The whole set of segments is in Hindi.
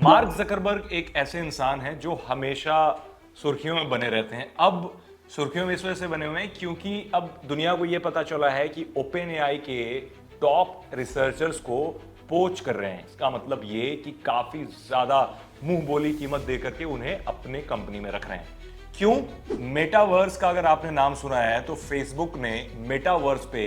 मार्क जकरबर्ग एक ऐसे इंसान हैं जो हमेशा सुर्खियों में बने रहते हैं। अब सुर्खियों में इस वजह से बने हुए हैं क्योंकि अब दुनिया को यह पता चला है कि ओपन एआई के टॉप रिसर्चर्स को पोच कर रहे हैं। इसका मतलब ये कि काफी ज्यादा मुंह बोली कीमत देकर के उन्हें अपने कंपनी में रख रहे हैं। क्यों? मेटावर्स का अगर आपने नाम सुना है तो फेसबुक ने मेटावर्स पे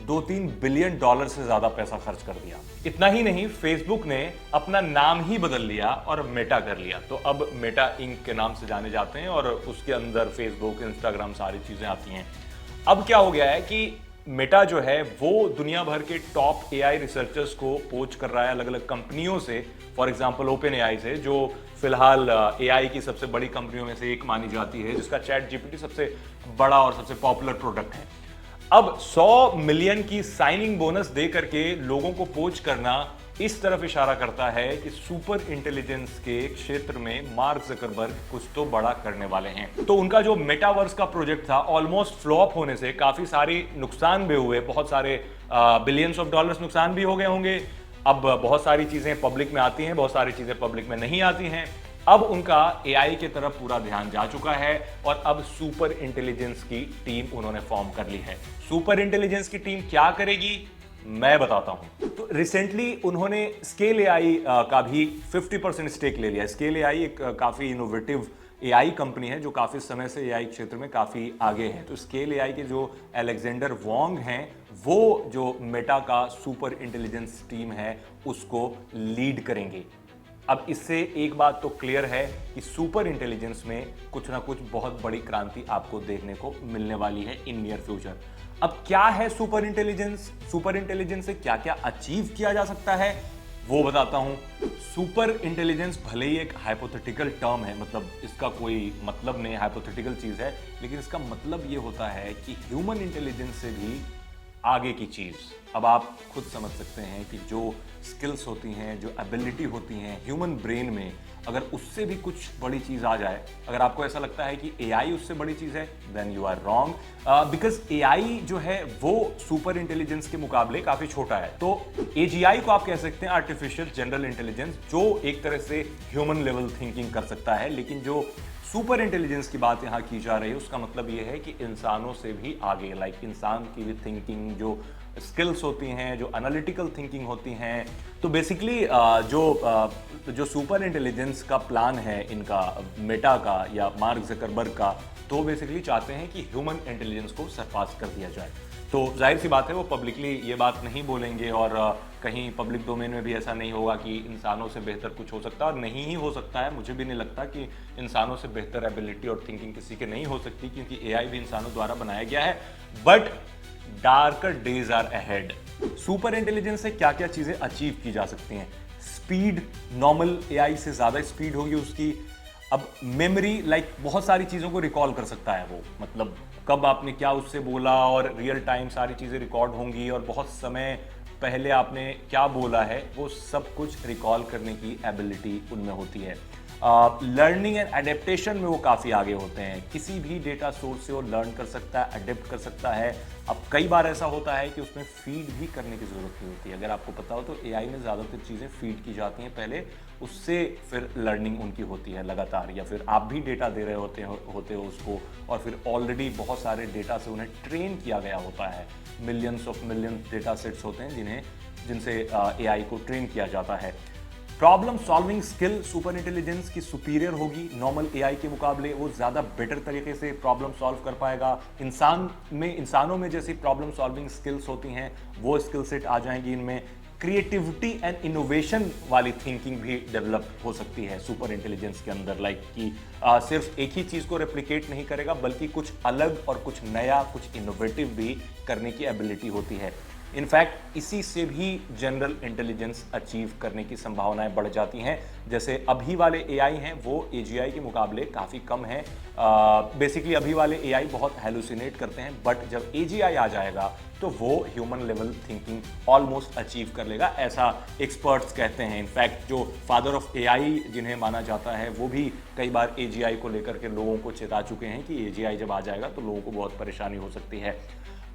2-3 बिलियन डॉलर से ज्यादा पैसा खर्च कर दिया। इतना ही नहीं, फेसबुक ने अपना नाम ही बदल लिया और मेटा कर लिया। तो अब मेटा इंक के नाम से जाने जाते हैं और उसके अंदर फेसबुक, इंस्टाग्राम सारी चीजें आती हैं। अब क्या हो गया है कि मेटा जो है वो दुनिया भर के टॉप एआई रिसर्चर्स को पोच कर रहा है अलग अलग कंपनियों से। फॉर एग्जांपल ओपन एआई से, जो फिलहाल एआई की सबसे बड़ी कंपनियों में से एक मानी जाती है, जिसका चैट जीपीटी सबसे बड़ा और सबसे पॉपुलर प्रोडक्ट है। अब 100 मिलियन की साइनिंग बोनस दे करके लोगों को पोच करना इस तरफ इशारा करता है कि सुपर इंटेलिजेंस के क्षेत्र में मार्क जकरबर्ग कुछ तो बड़ा करने वाले हैं। तो उनका जो मेटावर्स का प्रोजेक्ट था ऑलमोस्ट फ्लॉप होने से काफी सारी नुकसान भी हुए, बहुत सारे बिलियंस ऑफ डॉलर्स नुकसान भी हो गए होंगे। अब बहुत सारी चीजें पब्लिक में आती हैं, बहुत सारी चीजें पब्लिक में नहीं आती हैं। अब उनका एआई की तरफ पूरा ध्यान जा चुका है और अब सुपर इंटेलिजेंस की टीम उन्होंने फॉर्म कर ली है। सुपर इंटेलिजेंस की टीम क्या करेगी मैं बताता हूं। तो रिसेंटली उन्होंने स्केल एआई का भी 50% स्टेक ले लिया। स्केल एआई एक काफी इनोवेटिव एआई कंपनी है जो काफी समय से एआई क्षेत्र में काफी आगे है। तो स्केल एआई के जो अलेक्जेंडर वोंग हैं वो जो मेटा का सुपर इंटेलिजेंस टीम है उसको लीड करेंगे। अब इससे एक बात तो क्लियर है कि सुपर इंटेलिजेंस में कुछ ना कुछ बहुत बड़ी क्रांति आपको देखने को मिलने वाली है इन नियर फ्यूचर। अब क्या है सुपर इंटेलिजेंस? सुपर इंटेलिजेंस से क्या क्या अचीव किया जा सकता है वो बताता हूं। सुपर इंटेलिजेंस भले ही एक हाइपोथेटिकल टर्म है, मतलब इसका कोई मतलब नहीं, हाइपोथेटिकल चीज है, लेकिन इसका मतलब ये होता है कि ह्यूमन इंटेलिजेंस से भी आगे की चीज। अब आप खुद समझ सकते हैं कि जो स्किल्स होती हैं, जो एबिलिटी होती हैं ह्यूमन ब्रेन में, अगर उससे भी कुछ बड़ी चीज आ जाए, अगर आपको ऐसा लगता है कि एआई उससे बड़ी चीज है, then you are wrong. Because AI जो है वो सुपर इंटेलिजेंस के मुकाबले काफी छोटा है। तो एजीआई को आप कह सकते हैं आर्टिफिशियल जनरल इंटेलिजेंस, जो एक तरह से ह्यूमन लेवल थिंकिंग कर सकता है। लेकिन जो सुपर इंटेलिजेंस की बात यहां की जा रही है उसका मतलब यह है कि इंसानों से भी आगे, लाइक इंसान की भी थिंकिंग, जो स्किल्स होती हैं, जो एनालिटिकल थिंकिंग होती हैं। तो बेसिकली जो सुपर इंटेलिजेंस का प्लान है इनका, मेटा का या मार्क जकरबर्ग का, तो बेसिकली चाहते हैं कि ह्यूमन इंटेलिजेंस को सरपास कर दिया जाए। तो जाहिर सी बात है वो पब्लिकली ये बात नहीं बोलेंगे और कहीं पब्लिक डोमेन में भी ऐसा नहीं होगा कि इंसानों से बेहतर कुछ हो सकता है, और नहीं ही हो सकता है। मुझे भी नहीं लगता कि इंसानों से बेहतर एबिलिटी और थिंकिंग किसी के नहीं हो सकती, क्योंकि एआई भी इंसानों द्वारा बनाया गया है। But darker days are ahead. Super intelligence से क्या क्या चीजें अचीव की जा सकती हैं? स्पीड, नॉर्मल एआई से ज्यादा स्पीड होगी उसकी। अब मेमोरी, लाइक बहुत सारी चीजों को रिकॉल कर सकता है वो, मतलब कब आपने क्या उससे बोला और रियल टाइम सारी चीजें रिकॉर्ड होंगी, और बहुत समय पहले आपने क्या बोला है वो सब कुछ रिकॉल करने की एबिलिटी उनमें होती है। लर्निंग एंड एडेप्टेशन में वो काफ़ी आगे होते हैं। किसी भी डेटा सोर्स से वो लर्न कर सकता है, अडेप्ट कर सकता है। अब कई बार ऐसा होता है कि उसमें फीड भी करने की ज़रूरत नहीं होती है। अगर आपको पता हो तो एआई में ज़्यादातर चीज़ें फीड की जाती हैं पहले, उससे फिर लर्निंग उनकी होती है लगातार, या फिर आप भी डेटा दे रहे होते हो उसको, और फिर ऑलरेडी बहुत सारे डेटा से उन्हें ट्रेन किया गया होता है। Millions of millions data sets होते हैं जिनसे एआई को ट्रेन किया जाता है। Problem solving skill super intelligence की सुपीरियर होगी नॉर्मल एआई के मुकाबले। वो ज़्यादा बेटर तरीके से प्रॉब्लम सॉल्व कर पाएगा। इंसानों में जैसी प्रॉब्लम सॉल्विंग स्किल्स होती हैं वो स्किल सेट आ जाएंगी इनमें। क्रिएटिविटी एंड इनोवेशन वाली थिंकिंग भी डेवलप हो सकती है सुपर इंटेलिजेंस के अंदर, लाइक कि सिर्फ एक ही चीज़ को रेप्लिकेट नहीं करेगा बल्कि कुछ अलग और कुछ नया, कुछ इनोवेटिव भी करने की एबिलिटी होती है। इनफैक्ट इसी से भी जनरल इंटेलिजेंस अचीव करने की संभावनाएं बढ़ जाती हैं। जैसे अभी वाले एआई हैं वो एजीआई के मुकाबले काफ़ी कम है। बेसिकली अभी वाले एआई बहुत हेलुसिनेट करते हैं, बट जब एजीआई आ जाएगा तो वो human level thinking almost achieve कर लेगा, ऐसा एक्सपर्ट्स कहते हैं। इनफैक्ट जो फादर ऑफ एआई जिन्हें माना जाता है वो भी कई बार एजीआई को लेकर के लोगों को चेता चुके हैं कि एजीआई जब आ जाएगा तो लोगों को बहुत परेशानी हो सकती है।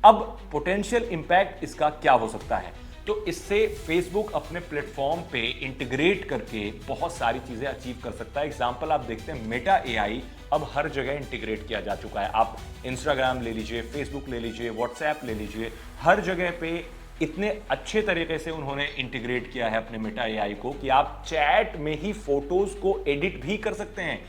अब पोटेंशियल इंपैक्ट इसका क्या हो सकता है? तो इससे फेसबुक अपने प्लेटफॉर्म पे इंटीग्रेट करके बहुत सारी चीजें अचीव कर सकता है। एग्जांपल आप देखते हैं, मेटा एआई अब हर जगह इंटीग्रेट किया जा चुका है। आप इंस्टाग्राम ले लीजिए, फेसबुक ले लीजिए, व्हाट्सएप ले लीजिए, हर जगह पे इतने अच्छे तरीके से उन्होंने इंटीग्रेट किया है अपने मेटा एआई को कि आप चैट में ही फोटोज को एडिट भी कर सकते हैं।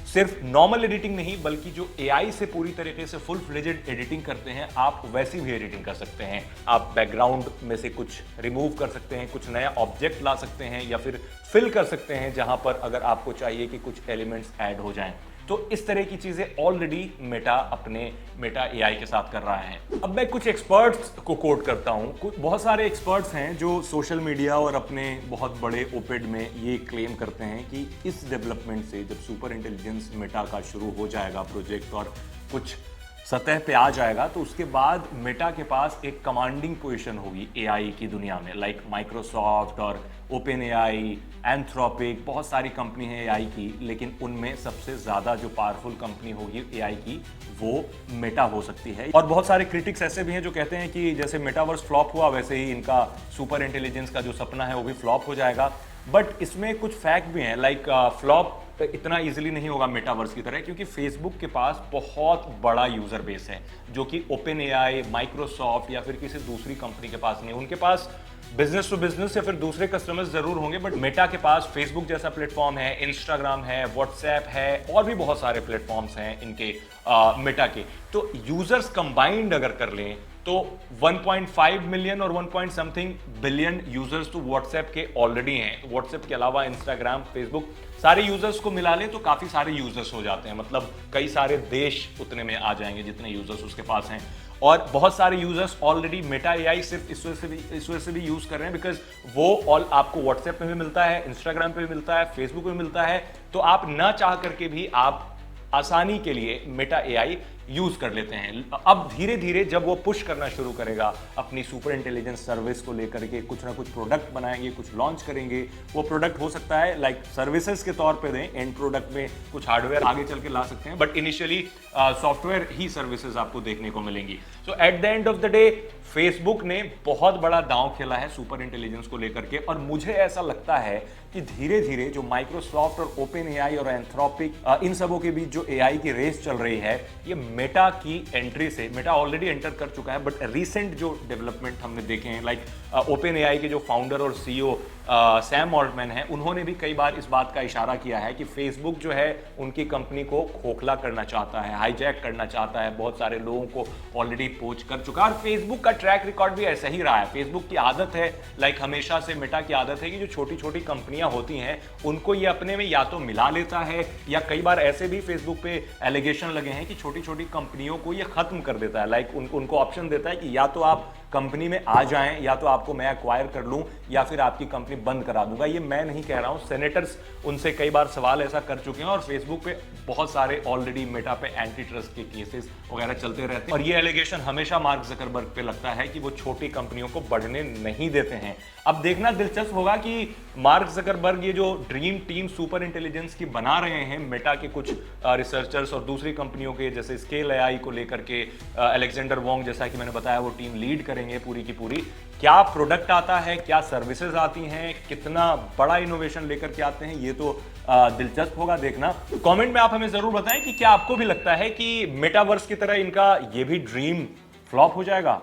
सिर्फ नॉर्मल एडिटिंग नहीं, बल्कि जो एआई से पूरी तरीके से फुल फ्लेजेड एडिटिंग करते हैं, आप वैसी भी एडिटिंग कर सकते हैं। आप बैकग्राउंड में से कुछ रिमूव कर सकते हैं, कुछ नया ऑब्जेक्ट ला सकते हैं, या फिर फिल कर सकते हैं जहां पर अगर आपको चाहिए कि कुछ एलिमेंट्स ऐड हो जाएं। तो इस तरह की चीजें ऑलरेडी मेटा अपने मेटा एआई के साथ कर रहा है। अब मैं कुछ एक्सपर्ट्स को कोट करता हूं। बहुत सारे एक्सपर्ट्स हैं जो सोशल मीडिया और अपने बहुत बड़े ओपेड में ये क्लेम करते हैं कि इस डेवलपमेंट से जब सुपर इंटेलिजेंस मेटा का शुरू हो जाएगा प्रोजेक्ट और कुछ सतह पे आ जाएगा, तो उसके बाद मेटा के पास एक कमांडिंग पोजीशन होगी एआई की दुनिया में। लाइक माइक्रोसॉफ्ट और ओपन एआई, एंथ्रोपिक, बहुत सारी कंपनी है एआई की, लेकिन उनमें सबसे ज्यादा जो पावरफुल कंपनी होगी एआई की वो मेटा हो सकती है। और बहुत सारे क्रिटिक्स ऐसे भी हैं जो कहते हैं कि जैसे मेटावर्स फ्लॉप हुआ, वैसे ही इनका सुपर इंटेलिजेंस का जो सपना है वो भी फ्लॉप हो जाएगा। बट इसमें कुछ फैक्ट भी हैं, लाइक फ्लॉप इतना इजीली नहीं होगा मेटावर्स की तरह, क्योंकि फेसबुक के पास बहुत बड़ा यूजर बेस है जो कि ओपन एआई, माइक्रोसॉफ्ट या फिर किसी दूसरी कंपनी के पास नहीं है। उनके पास बिजनेस टू बिजनेस या फिर दूसरे कस्टमर्स जरूर होंगे, बट मेटा के पास फेसबुक जैसा प्लेटफॉर्म है, इंस्टाग्राम है, व्हाट्सएप है, और भी बहुत सारे प्लेटफॉर्म्स हैं इनके मेटा के। तो यूजर्स कंबाइंड अगर कर लें तो 1.5 मिलियन और 1 समथिंग बिलियन यूजर्स तो व्हाट्सएप के ऑलरेडी हैं। व्हाट्सएप के अलावा इंस्टाग्राम, फेसबुक, सारे यूजर्स को मिला लें तो काफी सारे यूजर्स हो जाते हैं। मतलब कई सारे देश उतने में आ जाएंगे जितने यूजर्स उसके पास हैं। और बहुत सारे यूजर्स ऑलरेडी मेटा एआई सिर्फ इस वजह से भी यूज कर रहे हैं बिकॉज वो ऑल आपको व्हाट्सएप में भी मिलता है, इंस्टाग्राम पे भी मिलता है, फेसबुक पे भी मिलता है। तो आप ना चाह करके भी आप आसानी के लिए मेटा एआई यूज कर लेते हैं। अब धीरे धीरे जब वो पुश करना शुरू करेगा अपनी सुपर इंटेलिजेंस सर्विस को लेकर के, कुछ ना कुछ प्रोडक्ट बनाएंगे, कुछ लॉन्च करेंगे। वो प्रोडक्ट हो सकता है लाइक सर्विसेज के तौर पे दें, एंड प्रोडक्ट में कुछ हार्डवेयर आगे चल के ला सकते हैं, बट इनिशियली सॉफ्टवेयर ही सर्विसेज आपको देखने को मिलेंगी। So at the end of the day Facebook ने बहुत बड़ा दांव खेला है सुपर इंटेलिजेंस को लेकर के, और मुझे ऐसा लगता है कि धीरे धीरे जो माइक्रोसॉफ्ट और ओपन एआई और एंथ्रोपिक इन सबों के बीच जो एआई की रेस चल रही है, ये मेटा की एंट्री से, मेटा ऑलरेडी एंटर कर चुका है, बट रिसेंट जो डेवलपमेंट हमने देखे हैं, लाइक ओपन एआई के जो फाउंडर और सीईओ सैम ऑल्टमैन है, उन्होंने भी कई बार इस बात का इशारा किया है कि फेसबुक जो है उनकी कंपनी को खोखला करना चाहता है, हाईजैक करना चाहता है, बहुत सारे लोगों को ऑलरेडी पोच कर चुका है। और फेसबुक का ट्रैक रिकॉर्ड भी ऐसा ही रहा है। फेसबुक की आदत है, लाइक हमेशा से मेटा की आदत है कि जो छोटी छोटी कंपनियां होती हैं उनको ये अपने में या तो मिला लेता है, या कई बार ऐसे भी फेसबुक पे एलिगेशन लगे हैं कि छोटी छोटी कंपनियों को ये खत्म कर देता है। लाइक उनको ऑप्शन देता है कि या तो आप कंपनी में आ जाएं, या तो आपको मैं एक्वायर कर लूं, या फिर आपकी कंपनी बंद करा दूंगा। ये मैं नहीं कह रहा हूं, सेनेटर्स उनसे कई बार सवाल ऐसा कर चुके हैं, और फेसबुक पे बहुत सारे ऑलरेडी मेटा पे एंटी ट्रस्ट के केसेस वगैरह चलते रहते हैं। और ये एलिगेशन हमेशा मार्क जकरबर्ग पे लगता है कि वो छोटी कंपनियों को बढ़ने नहीं देते हैं। अब देखना दिलचस्प होगा कि मार्क जकरबर्ग ये जो ड्रीम टीम सुपर इंटेलिजेंस की बना रहे हैं, मेटा के कुछ रिसर्चर्स और दूसरी कंपनियों के जैसे स्केल एआई को लेकर के अलेक्जेंडर वोंग, जैसा कि मैंने बताया, वो टीम लीड करेंगे पूरी की पूरी। क्या प्रोडक्ट आता है, क्या सर्विसेज आती हैं, कितना बड़ा इनोवेशन लेकर के आते हैं, ये तो दिलचस्प होगा देखना। कमेंट में आप हमें जरूर बताएं कि क्या आपको भी लगता है कि मेटावर्स की तरह इनका ये भी ड्रीम फ्लॉप हो जाएगा।